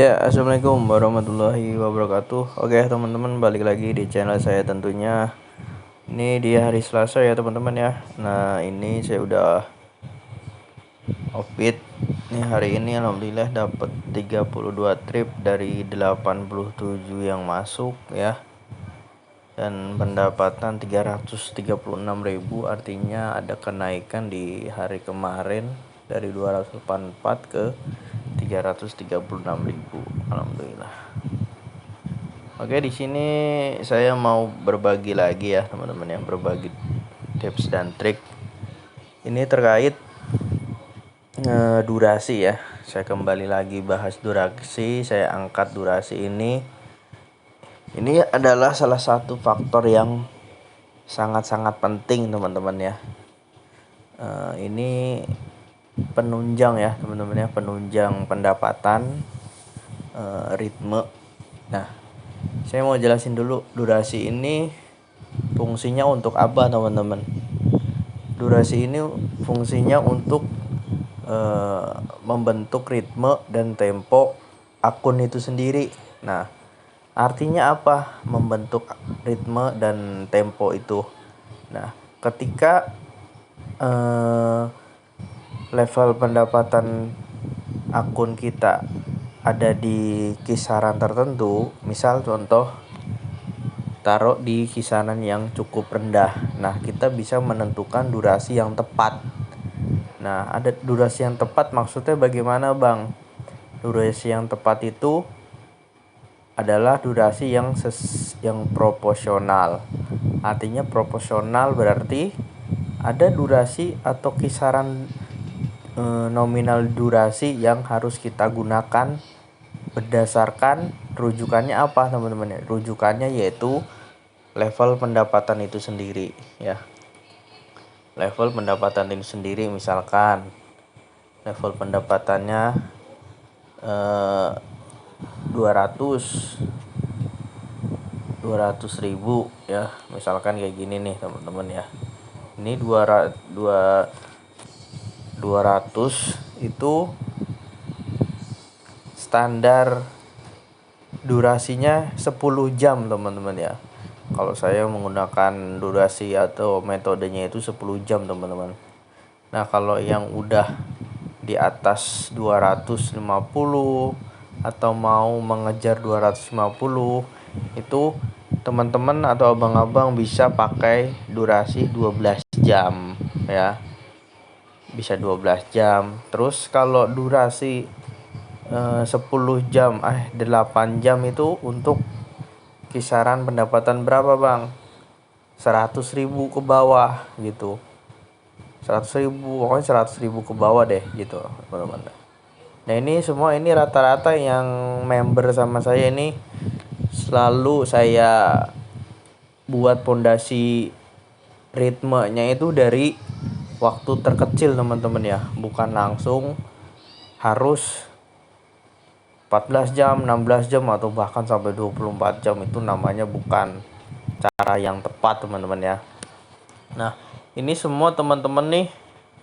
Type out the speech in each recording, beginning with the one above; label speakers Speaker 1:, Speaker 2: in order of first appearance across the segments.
Speaker 1: Ya, assalamualaikum warahmatullahi wabarakatuh. Oke, teman-teman, balik lagi di channel saya tentunya. Ini di hari Selasa ya, teman-teman ya. Nah, ini saya udah offbeat. Nih hari ini alhamdulillah dapat 32 trip dari 87 yang masuk ya. Dan pendapatan 336.000, artinya ada kenaikan di hari kemarin dari 284 ke 336.000. Alhamdulillah. Oke, di sini saya mau berbagi lagi ya, teman-teman ya, berbagi tips dan trik. Ini terkait durasi ya. Saya kembali lagi bahas durasi, saya angkat durasi ini. Ini adalah salah satu faktor yang sangat-sangat penting, teman-teman ya. Ini penunjang ya, teman-teman ya, penunjang pendapatan, ritme. Nah, saya mau jelasin dulu durasi ini fungsinya untuk apa, teman-teman. Durasi ini fungsinya untuk membentuk ritme dan tempo akun itu sendiri. Nah, artinya apa membentuk ritme dan tempo itu? Nah, ketika level pendapatan akun kita ada di kisaran tertentu, misal contoh taruh di kisaran yang cukup rendah. Nah, kita bisa menentukan durasi yang tepat. Nah, ada durasi yang tepat maksudnya bagaimana, Bang? Durasi yang tepat itu adalah durasi yang proporsional. Artinya proporsional berarti ada durasi atau kisaran nominal durasi yang harus kita gunakan berdasarkan rujukannya apa, teman-teman ya? Rujukannya yaitu level pendapatan itu sendiri ya. Level pendapatan itu sendiri, misalkan level pendapatannya 200.000 ya, misalkan kayak gini nih, teman-teman ya. Ini 200 itu standar durasinya 10 jam, teman-teman ya. Kalau saya menggunakan durasi atau metodenya itu 10 jam, teman-teman. Nah, kalau yang udah di atas 250 atau mau mengejar 250, itu teman-teman atau abang-abang bisa pakai durasi 12 jam ya. Bisa 12 jam. Terus kalau durasi 10 jam 8 jam itu untuk kisaran pendapatan berapa, Bang? 100.000 ke bawah gitu. 100.000, pokoknya 100.000 ke bawah deh gitu, teman-teman. Nah, ini semua ini rata-rata yang member sama saya ini selalu saya buat pondasi ritmenya itu dari waktu terkecil, teman-teman ya. Bukan langsung harus 14 jam, 16 jam atau bahkan sampai 24 jam. Itu namanya bukan cara yang tepat, teman-teman ya. Nah, ini semua teman-teman nih,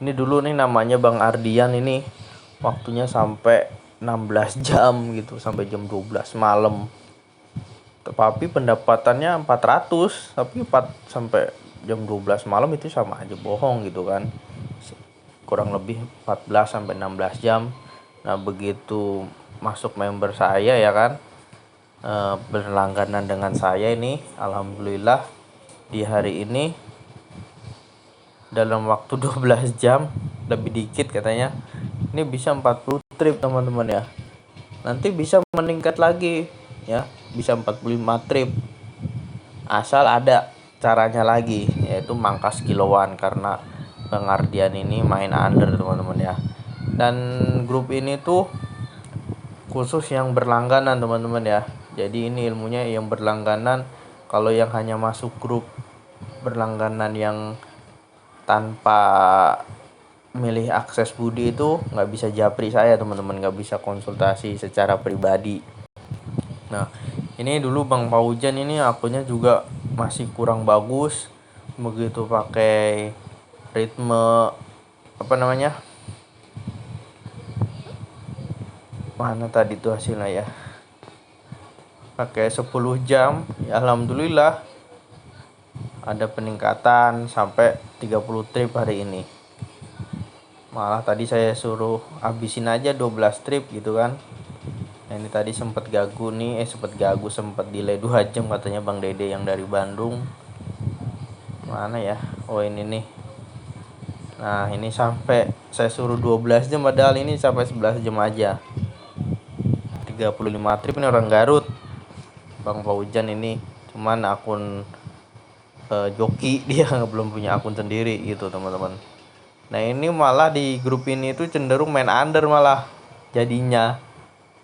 Speaker 1: ini dulu nih namanya Bang Ardian, ini waktunya sampai 16 jam gitu, sampai jam 12 malam. Tapi pendapatannya 400, tapi 4 sampai jam 12 malam itu sama aja bohong gitu kan. Kurang lebih 14 sampai 16 jam. Nah, begitu masuk member saya ya kan, berlangganan dengan saya ini, alhamdulillah di hari ini dalam waktu 12 jam lebih dikit katanya, ini bisa 40 trip, teman-teman ya. Nanti bisa meningkat lagi ya, bisa 45 trip. Asal ada caranya lagi, yaitu mangkas kiloan, karena Bang Ardian ini main under, teman-teman ya. Dan grup ini tuh khusus yang berlangganan, teman-teman ya. Jadi ini ilmunya yang berlangganan. Kalau yang hanya masuk grup berlangganan yang tanpa milih akses budi itu nggak bisa japri saya, teman-teman, nggak bisa konsultasi secara pribadi. Nah, ini dulu Bang Paujan ini akunnya juga masih kurang bagus. Begitu pakai ritme Mana tadi tuh hasilnya ya, pakai 10 jam ya, alhamdulillah ada peningkatan sampai 30 trip hari ini. Malah tadi saya suruh habisin aja 12 trip gitu kan. Nah, ini tadi sempat delay 2 jam katanya Bang Dede yang dari Bandung. Mana ya, oh ini nih. Nah ini sampai saya suruh 12 jam, padahal ini sampai 11 jam aja. 35 trip, ini orang Garut Bang Paujan ini, cuman akun joki, dia belum punya akun sendiri gitu teman-teman. Nah ini malah di grup ini tuh cenderung main under malah jadinya,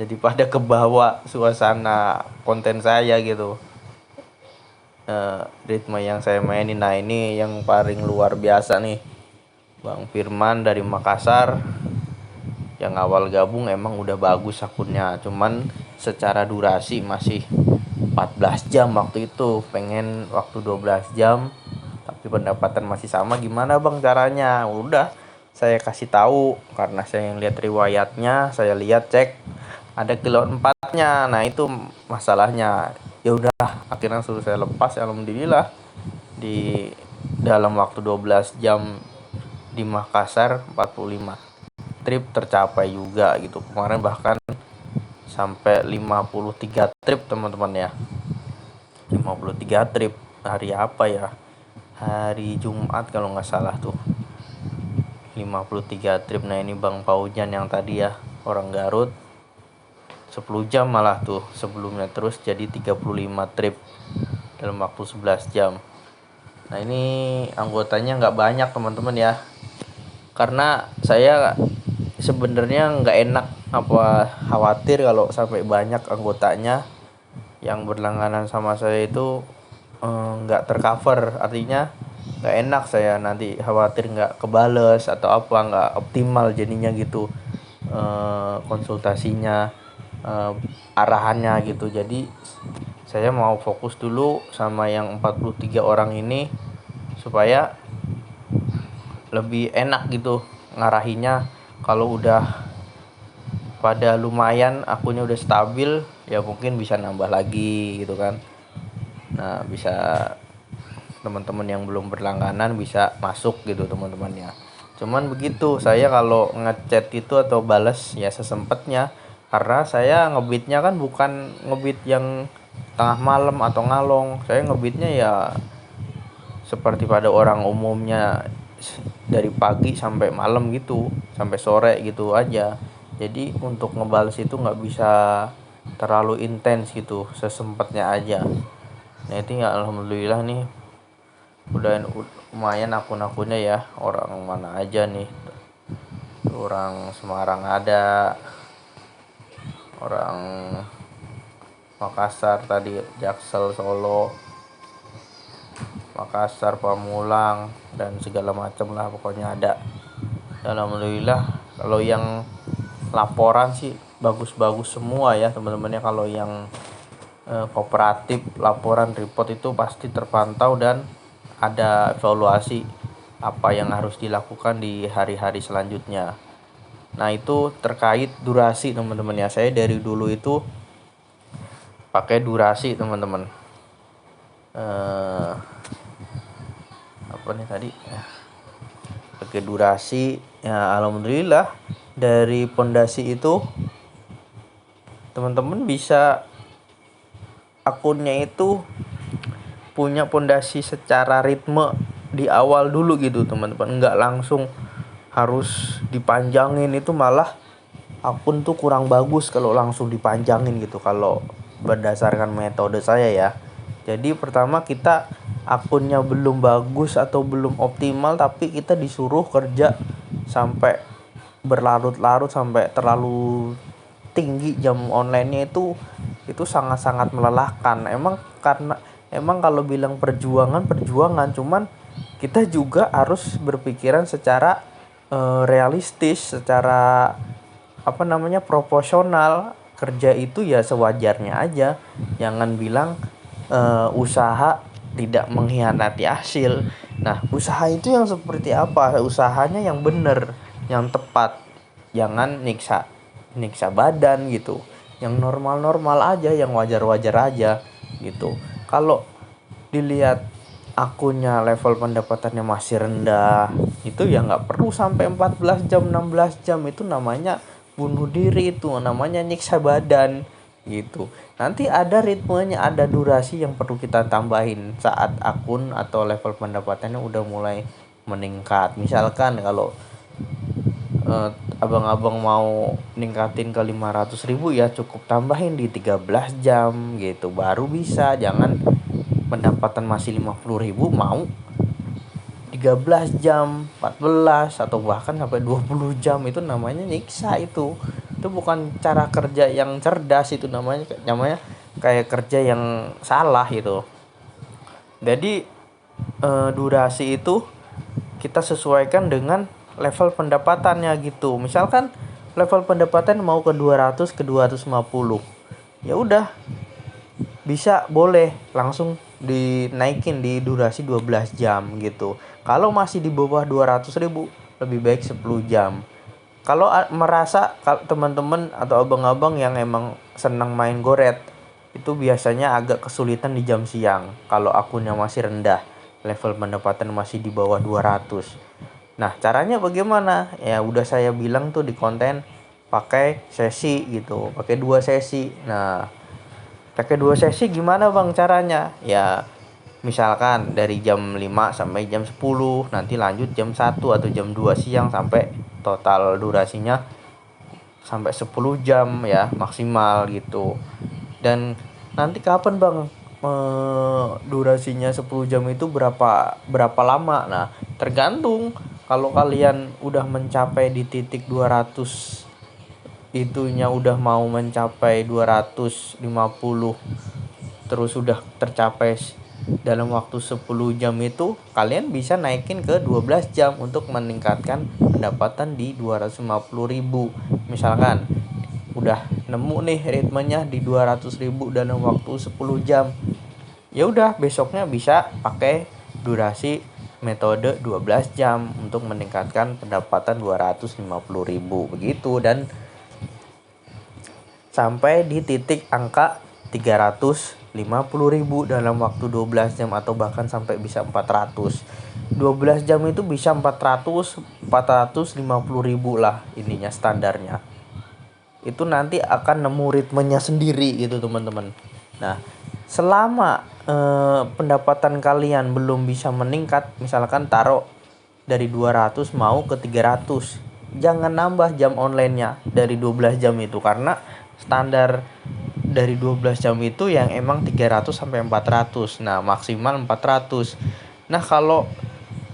Speaker 1: jadi pada kebawa suasana konten saya gitu, ritme yang saya mainin. Nah ini yang paling luar biasa nih, Bang Firman dari Makassar. Yang awal gabung emang udah bagus akunnya, cuman secara durasi masih 14 jam waktu itu, pengen waktu 12 jam tapi pendapatan masih sama. Gimana Bang caranya? Udah saya kasih tahu, karena saya yang lihat riwayatnya, saya lihat cek ada kilo 4-nya. Nah itu masalahnya. Ya udah akhirnya suruh saya lepas, alhamdulillah di dalam waktu 12 jam di Makassar 45 trip tercapai juga gitu. Kemarin bahkan sampai 53 trip teman-teman ya. 53 trip hari apa ya, hari Jumat kalau nggak salah tuh, 53 trip. Nah ini Bang Paujan yang tadi ya, orang Garut, 10 jam malah tuh sebelumnya, terus jadi 35 trip dalam waktu 11 jam. Nah ini anggotanya nggak banyak teman-teman ya, karena saya sebenarnya nggak enak, apa khawatir kalau sampai banyak anggotanya yang berlangganan sama saya itu nggak tercover. Artinya nggak enak, saya nanti khawatir nggak kebales atau apa, nggak optimal jadinya gitu, konsultasinya, arahannya gitu. Jadi saya mau fokus dulu sama yang 43 orang ini supaya lebih enak gitu ngarahinya. Kalau udah pada lumayan, akunnya udah stabil, ya mungkin bisa nambah lagi gitu kan. Nah bisa teman-teman yang belum berlangganan bisa masuk gitu teman-temannya. Cuman begitu, saya kalau ngechat itu atau balas ya sesempatnya, karena saya ngebitnya kan bukan ngebit yang tengah malam atau ngalong. Saya ngebitnya ya seperti pada orang umumnya, dari pagi sampai malam gitu, sampai sore gitu aja. Jadi untuk ngebales itu nggak bisa terlalu intens gitu, sesempatnya aja. Nah itu ya alhamdulillah nih udah lumayan akun-akunnya ya. Orang mana aja nih, orang Semarang ada, orang Makassar tadi, Jaksel, Solo, Makassar, Pamulang, dan segala macam lah pokoknya ada. Alhamdulillah kalau yang laporan sih bagus-bagus semua ya teman-temannya. Kalau yang kooperatif laporan report itu pasti terpantau dan ada evaluasi apa yang harus dilakukan di hari-hari selanjutnya. Nah itu terkait durasi teman-teman ya, saya dari dulu itu pakai durasi teman-teman. Apa nih tadi pakai durasi ya, alhamdulillah dari pondasi itu teman-teman bisa akunnya itu punya pondasi secara ritme di awal dulu gitu teman-teman, nggak langsung harus dipanjangin. Itu malah akun tuh kurang bagus kalau langsung dipanjangin gitu, kalau berdasarkan metode saya ya. Jadi pertama kita akunnya belum bagus atau belum optimal, tapi kita disuruh kerja sampai berlarut-larut, sampai terlalu tinggi jam online-nya itu sangat-sangat melelahkan. Emang kalau bilang perjuangan, cuman kita juga harus berpikiran secara realistis, secara proporsional. Kerja itu ya sewajarnya aja, jangan bilang usaha tidak mengkhianati hasil. Nah usaha itu yang seperti apa? Usahanya yang benar, yang tepat, jangan nyiksa nyiksa badan gitu, yang normal-normal aja, yang wajar-wajar aja gitu. Kalau dilihat akunnya level pendapatannya masih rendah, itu ya nggak perlu sampai 14 jam 16 jam, itu namanya bunuh diri, itu namanya nyiksa badan gitu. Nanti ada ritmenya, ada durasi yang perlu kita tambahin saat akun atau level pendapatannya udah mulai meningkat. Misalkan kalau abang-abang mau ningkatin ke 500.000, ya cukup tambahin di 13 jam gitu baru bisa. Jangan pendapatan masih 50.000 mau 13 jam, 14 atau bahkan sampai 20 jam, itu namanya nyiksa. Itu bukan cara kerja yang cerdas, itu namanya kayak kerja yang salah gitu. Jadi durasi itu kita sesuaikan dengan level pendapatannya gitu. Misalkan level pendapatan mau ke 200 ke 250, ya udah bisa, boleh langsung dinaikin di durasi 12 jam gitu. Kalau masih di bawah 200.000, lebih baik 10 jam. Kalau merasa teman-teman atau abang-abang yang emang senang main goret, itu biasanya agak kesulitan di jam siang kalau akunnya masih rendah, level pendapatan masih di bawah 200. Nah, caranya bagaimana? Ya udah saya bilang tuh di konten, pakai sesi gitu, pakai 2 sesi. Nah, pakai 2 sesi gimana Bang caranya? Ya misalkan dari jam 5 sampai jam 10, nanti lanjut jam 1 atau jam 2 siang, sampai total durasinya sampai 10 jam ya maksimal gitu. Dan nanti kapan Bang durasinya 10 jam itu berapa lama? Nah, tergantung. Kalau kalian udah mencapai di titik 200, itunya udah mau mencapai 250, terus udah tercapai dalam waktu 10 jam, itu kalian bisa naikin ke 12 jam untuk meningkatkan pendapatan di 250.000. Misalkan udah nemu nih ritmenya di 200.000 dalam waktu 10 jam, ya udah besoknya bisa pakai durasi metode 12 jam untuk meningkatkan pendapatan 250.000 begitu, dan sampai di titik angka 350.000 dalam waktu 12 jam, atau bahkan sampai bisa 400. 12 jam itu bisa 450.000 lah ininya standarnya. Itu nanti akan nemu ritmenya sendiri gitu teman-teman. Nah, selama pendapatan kalian belum bisa meningkat, misalkan taruh dari 200 mau ke 300, jangan nambah jam online-nya dari 12 jam itu, karena standar dari 12 jam itu yang emang 300 sampai 400. Nah, maksimal 400. Nah, kalau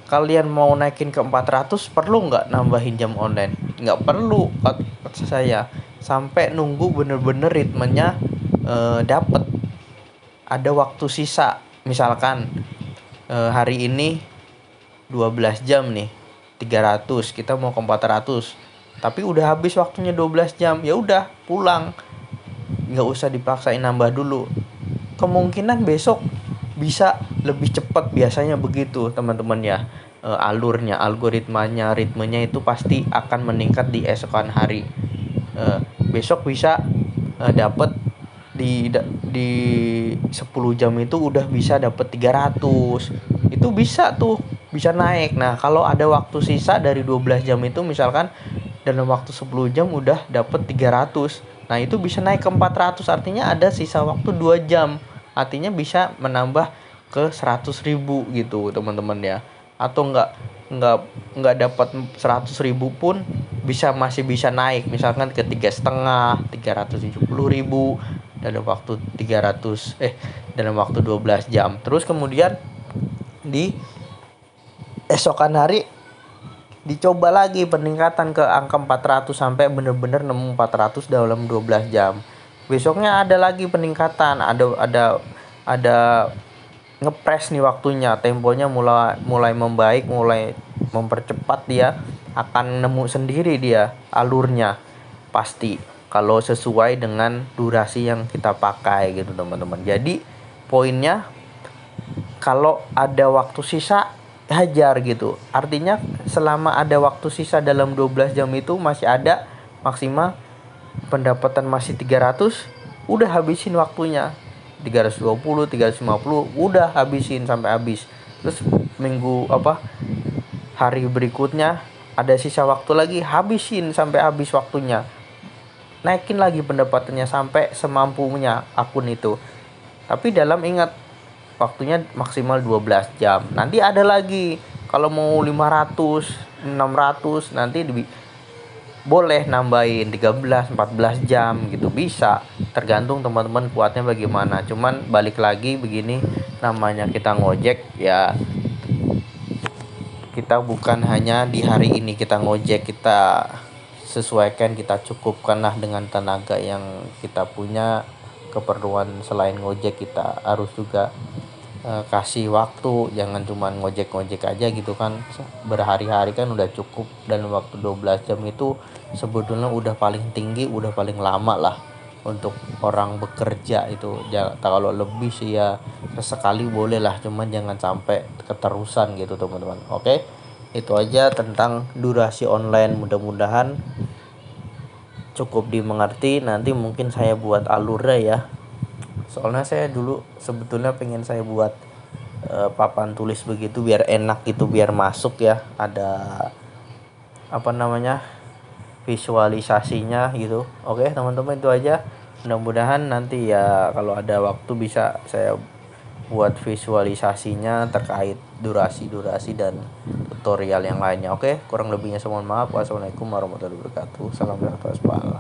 Speaker 1: kalian mau naikin ke 400, perlu nggak nambahin jam online? Nggak perlu kata saya. Sampai nunggu bener-bener ritmenya dapet. Ada waktu sisa. Misalkan hari ini 12 jam nih, 300, kita mau ke 400. Tapi udah habis waktunya 12 jam, ya udah pulang. Nggak usah dipaksain nambah dulu. Kemungkinan besok bisa lebih cepat, biasanya begitu teman-teman ya. Alurnya, algoritmanya, ritmenya itu pasti akan meningkat di esokan hari. Besok bisa dapat di 10 jam itu udah bisa dapat 300. Itu bisa tuh, bisa naik. Nah, kalau ada waktu sisa dari 12 jam itu, misalkan dalam waktu 10 jam udah dapat 300. Nah, itu bisa naik ke 400, artinya ada sisa waktu 2 jam. Artinya bisa menambah ke 100.000 gitu, teman-teman ya. Atau enggak dapat 100.000 pun masih bisa naik, misalkan ke 3,5, 370.000 dalam waktu 12 jam. Terus kemudian di esokan hari dicoba lagi peningkatan ke angka 400 sampai bener-bener nemu 400 dalam 12 jam. Besoknya ada lagi peningkatan, ada ngepres nih waktunya, temponya mulai membaik, mulai mempercepat, dia akan nemu sendiri dia alurnya pasti kalau sesuai dengan durasi yang kita pakai gitu teman-teman. Jadi poinnya, kalau ada waktu sisa hajar gitu. Artinya selama ada waktu sisa dalam 12 jam itu masih ada maksimal pendapatan masih 300, udah habisin waktunya. 320, 350 udah habisin sampai habis. Terus hari berikutnya ada sisa waktu lagi, habisin sampai habis waktunya. Naikin lagi pendapatannya sampai semampunya akun itu. Tapi ingat waktunya maksimal 12 jam. Nanti ada lagi kalau mau 500, 600 nanti boleh nambahin 13, 14 jam gitu, bisa, tergantung teman-teman kuatnya bagaimana. Cuman balik lagi begini, namanya kita ngojek ya, kita bukan hanya di hari ini kita ngojek, kita sesuaikan, kita cukupkanlah dengan tenaga yang kita punya. Keperluan selain ngojek kita harus juga kasih waktu, jangan cuma ngojek aja gitu kan, berhari-hari kan udah cukup. Dan waktu 12 jam itu sebetulnya udah paling tinggi, udah paling lama lah untuk orang bekerja itu. Kalau lebih sih ya sesekali boleh lah, cuman jangan sampai keterusan gitu teman-teman. Oke, itu aja tentang durasi online, mudah-mudahan cukup dimengerti. Nanti mungkin saya buat alurnya ya, soalnya saya dulu sebetulnya pengen saya buat papan tulis begitu biar enak gitu, biar masuk ya, ada visualisasinya gitu. Oke teman-teman, itu aja. Mudah-mudahan nanti ya kalau ada waktu bisa saya buat visualisasinya terkait durasi dan tutorial yang lainnya. Oke, kurang lebihnya saya mohon maaf. Wassalamualaikum warahmatullahi wabarakatuh. Salam sehat wassalam.